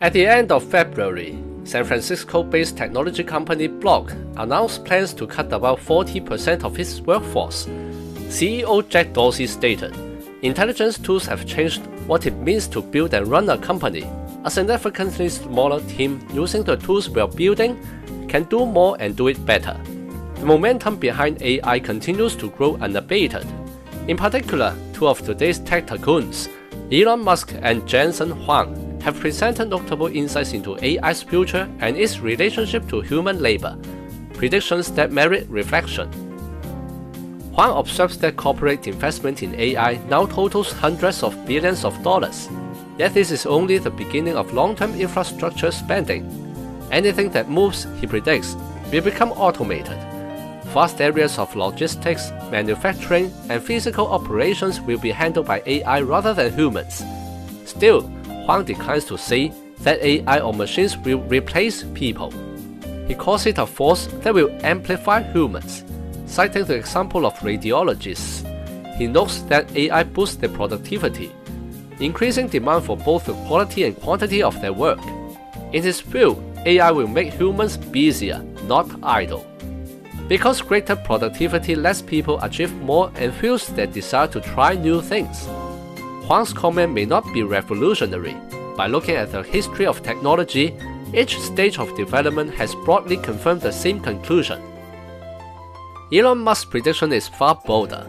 At the end of February, San Francisco-based technology company Block announced plans to cut about 40% of its workforce. CEO Jack Dorsey stated, "Intelligence tools have changed what it means to build and run a company. A significantly smaller team using the tools we are building can do more and do it better." The momentum behind AI continues to grow unabated. In particular, two of today's tech tycoons, Elon Musk and Jensen Huang, have presented notable insights into AI's future and its relationship to human labor, predictions that merit reflection. Huang observes that corporate investment in AI now totals hundreds of billions of dollars. Yet this is only the beginning of long-term infrastructure spending. Anything that moves, he predicts, will become automated. Vast areas of logistics, manufacturing, and physical operations will be handled by AI rather than humans. Still, Huang declines to say that AI or machines will replace people. He calls it a force that will amplify humans. Citing the example of radiologists, he notes that AI boosts their productivity, increasing demand for both the quality and quantity of their work. In his view, AI will make humans busier, not idle. Because greater productivity lets people achieve more and fuels their desire to try new things. Huang's comment may not be revolutionary. By looking at the history of technology, each stage of development has broadly confirmed the same conclusion. Elon Musk's prediction is far bolder.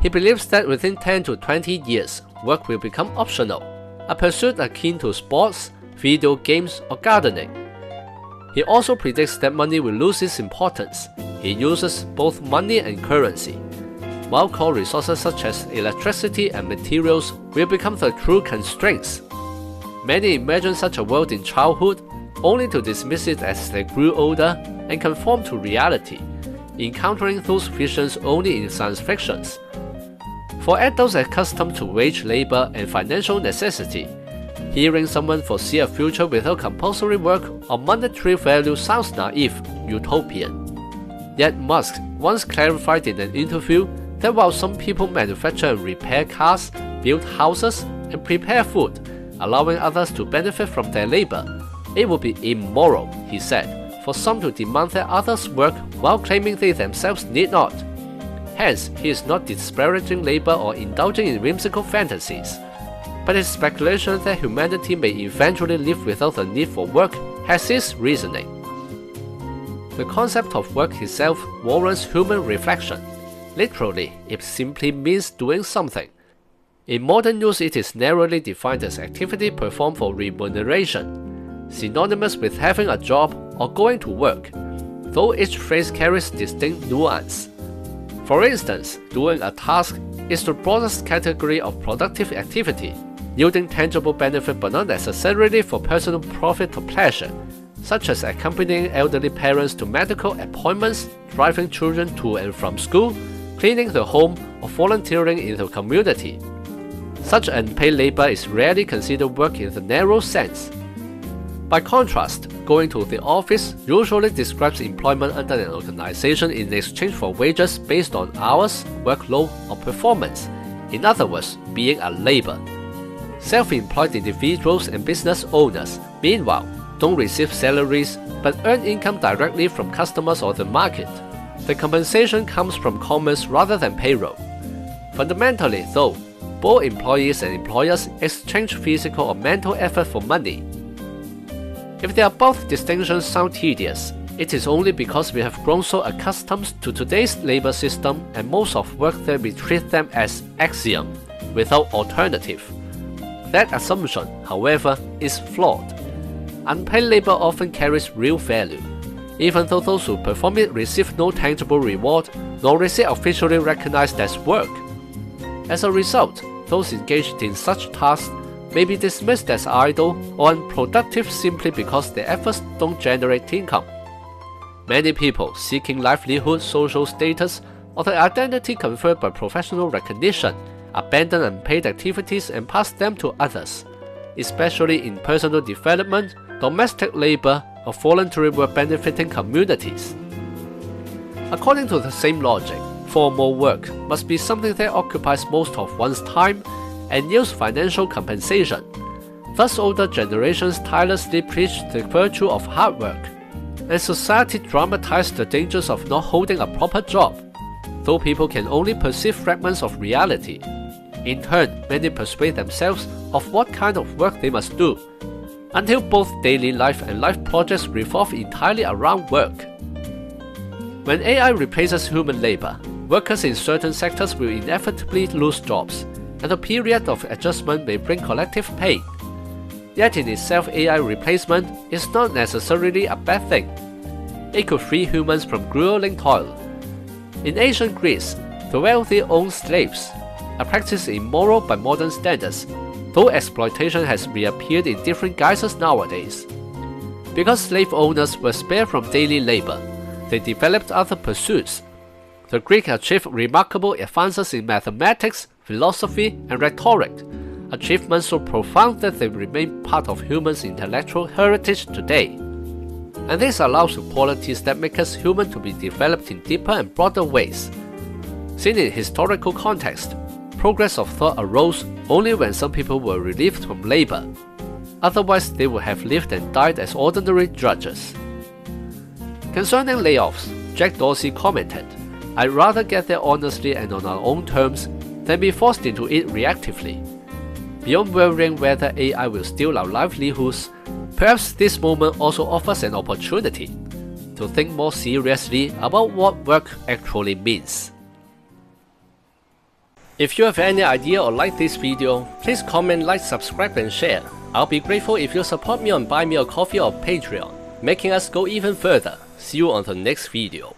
He believes that within 10 to 20 years, work will become optional, a pursuit akin to sports, video games, or gardening. He also predicts that money will lose its importance. He uses both money and currency, while core resources such as electricity and materials will become the true constraints. Many imagine such a world in childhood, only to dismiss it as they grew older and conform to reality, encountering those visions only in science fictions. For adults accustomed to wage labor and financial necessity, hearing someone foresee a future without compulsory work or monetary value sounds naive, utopian. Yet Musk once clarified in an interview that while some people manufacture and repair cars, build houses, and prepare food, allowing others to benefit from their labor, it would be immoral, he said, for some to demand that others work while claiming they themselves need not. Hence, he is not disparaging labor or indulging in whimsical fantasies, but his speculation that humanity may eventually live without the need for work has his reasoning. The concept of work itself warrants human reflection. Literally, it simply means doing something. In modern use, it is narrowly defined as activity performed for remuneration, synonymous with having a job or going to work, though each phrase carries distinct nuance. For instance, doing a task is the broadest category of productive activity, yielding tangible benefit but not necessarily for personal profit or pleasure, such as accompanying elderly parents to medical appointments, driving children to and from school, cleaning the home, or volunteering in the community. Such unpaid labor is rarely considered work in the narrow sense. By contrast, going to the office usually describes employment under an organization in exchange for wages based on hours, workload, or performance. In other words, being a labor. Self-employed individuals and business owners, meanwhile, don't receive salaries but earn income directly from customers or the market. The compensation comes from commerce rather than payroll. Fundamentally, though, both employees and employers exchange physical or mental effort for money. If the above distinctions sound tedious, it is only because we have grown so accustomed to today's labor system and modes of work that we treat them as axiom, without alternative. That assumption, however, is flawed. Unpaid labor often carries real value, even though those who perform it receive no tangible reward, nor is it officially recognized as work. As a result, those engaged in such tasks may be dismissed as idle or unproductive simply because their efforts don't generate income. Many people seeking livelihood, social status, or the identity conferred by professional recognition abandon unpaid activities and pass them to others, especially in personal development, domestic labor, or voluntary work benefiting communities. According to the same logic, formal work must be something that occupies most of one's time and yields financial compensation. Thus, older generations tirelessly preached the virtue of hard work, and society dramatized the dangers of not holding a proper job, though people can only perceive fragments of reality. In turn, many persuade themselves of what kind of work they must do, until both daily life and life projects revolve entirely around work. When AI replaces human labor, workers in certain sectors will inevitably lose jobs, and a period of adjustment may bring collective pain. Yet in itself, AI replacement is not necessarily a bad thing. It could free humans from grueling toil. In ancient Greece, the wealthy owned slaves, a practice immoral by modern standards, though exploitation has reappeared in different guises nowadays. Because slave owners were spared from daily labor, they developed other pursuits. The Greeks achieved remarkable advances in mathematics, philosophy, and rhetoric, achievements so profound that they remain part of humans' intellectual heritage today. And this allows the qualities that make us human to be developed in deeper and broader ways. Seen in historical context, progress of thought arose only when some people were relieved from labor. Otherwise, they would have lived and died as ordinary drudges. Concerning layoffs, Jack Dorsey commented, "I'd rather get there honestly and on our own terms than be forced into it reactively. Beyond worrying whether AI will steal our livelihoods, perhaps this moment also offers an opportunity to think more seriously about what work actually means." If you have any idea or like this video, please comment, like, subscribe and share. I'll be grateful if you support me on Buy Me a Coffee or Patreon, making us go even further. See you on the next video.